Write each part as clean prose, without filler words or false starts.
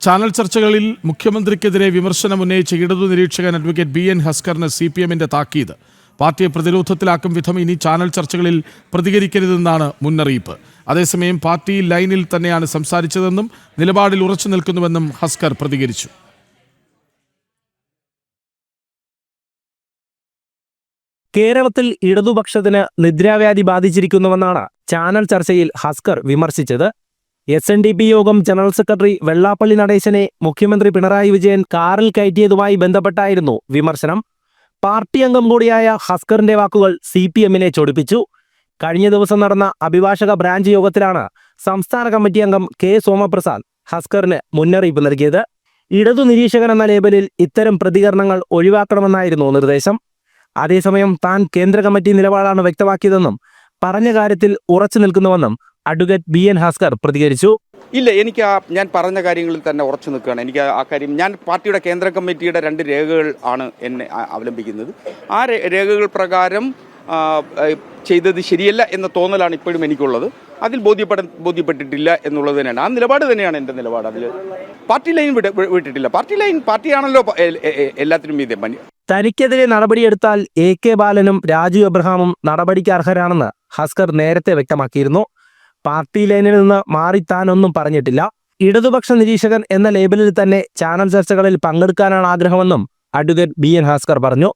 Channel ചർച്ചകളിൽ മുഖ്യമന്ത്രിക്കെതിരെ വിമർശനം ഉന്നയിച്ച ഇടതു നിരീക്ഷകൻ അഡ്വക്കേറ്റ് ബി എൻ ഹസ്കറിന് CPM-ന്റെ താക്കീത്. പാർട്ടിയെ പ്രതിരോധത്തിലാക്കും വിധം ഇനി ചാനൽ ചർച്ചകളിൽ പ്രതികരിക്കരുതെന്നാണ് മുന്നറിയിപ്പ്. അതേസമയം പാർട്ടി ലൈനിൽ തന്നെയാണ് സംസാരിച്ചതെന്നും നിലപാടിൽ ഉറച്ചു നിൽക്കുന്നുവെന്നും ഹസ്കർ പ്രതികരിച്ചു. കേരളത്തിൽ ഇടതുപക്ഷത്തിന് നിദ്രാവ്യാധി ബാധിച്ചിരിക്കുന്നുവെന്നാണ് ചാനൽ ചർച്ചയിൽ ഹസ്കർ വിമർശിച്ചത്. SNDP യോഗം ജനറൽ സെക്രട്ടറി വെള്ളാപ്പള്ളി നടേശനെ മുഖ്യമന്ത്രി പിണറായി വിജയൻ കാറിൽ കയറ്റിയതുമായി ബന്ധപ്പെട്ടായിരുന്നു വിമർശനം. പാർട്ടി അംഗം കൂടിയായ ഹസ്കറിന്റെ വാക്കുകൾ CPM-നെ ചൊടിപ്പിച്ചു. കഴിഞ്ഞ ദിവസം നടന്ന അഭിഭാഷക ബ്രാഞ്ച് യോഗത്തിലാണ് സംസ്ഥാന കമ്മിറ്റി അംഗം K സോമപ്രസാദ് ഹസ്കറിന് മുന്നറിയിപ്പ് നൽകിയത്. ഇടതു നിരീക്ഷകൻ എന്ന ലേബലിൽ ഇത്തരം പ്രതികരണങ്ങൾ ഒഴിവാക്കണമെന്നായിരുന്നു നിർദ്ദേശം. അതേസമയം താൻ കേന്ദ്ര കമ്മിറ്റി നിലപാടാണ് വ്യക്തമാക്കിയതെന്നും പറഞ്ഞ കാര്യത്തിൽ ഉറച്ചു നിൽക്കുന്നുവെന്നും അഡ്വക്കേറ്റ് ബി എൻ ഹസ്കർ പ്രതികരിച്ചു. ഇല്ല, ഞാൻ പറഞ്ഞ കാര്യങ്ങളിൽ തന്നെ ഉറച്ചു നിൽക്കുകയാണ്. എനിക്ക് ആ കാര്യം, ഞാൻ പാർട്ടിയുടെ കേന്ദ്ര കമ്മിറ്റിയുടെ 2 രേഖകൾ ആണ് എന്നെ അവലംബിക്കുന്നത്. ആ രേഖകൾ പ്രകാരം ചെയ്തത് ശരിയല്ല എന്ന തോന്നലാണ് ഇപ്പോഴും എനിക്കുള്ളത്. അതിൽ ബോധ്യപ്പെട്ടിട്ടില്ല എന്നുള്ളത് തന്നെയാണ്. ആ നിലപാട് തന്നെയാണ് എൻ്റെ നിലപാട്. അതിൽ പാർട്ടി ലൈൻ വിട്ടിട്ടില്ല. പാർട്ടിയാണല്ലോ എല്ലാത്തിനും മീതെ. തനിക്കെതിരെ നടപടിയെടുത്താൽ AK ബാലനും രാജു എബ്രഹാമും നടപടിക്ക് അർഹരാണെന്ന് ഹസ്കർ നേരത്തെ വ്യക്തമാക്കിയിരുന്നു. പാർട്ടി ലൈനിൽ നിന്ന് മാറി താനൊന്നും പറഞ്ഞിട്ടില്ല. ഇടതുപക്ഷ നിരീക്ഷകൻ എന്ന ലേബലിൽ തന്നെ ചാനൽ ചർച്ചകളിൽ പങ്കെടുക്കാനാണ് ആഗ്രഹമെന്നും അഡ്വക്കേറ്റ് ബി എൻ ഹസ്കർ പറഞ്ഞു.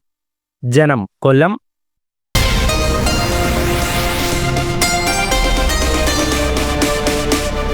ജനം, കൊല്ലം.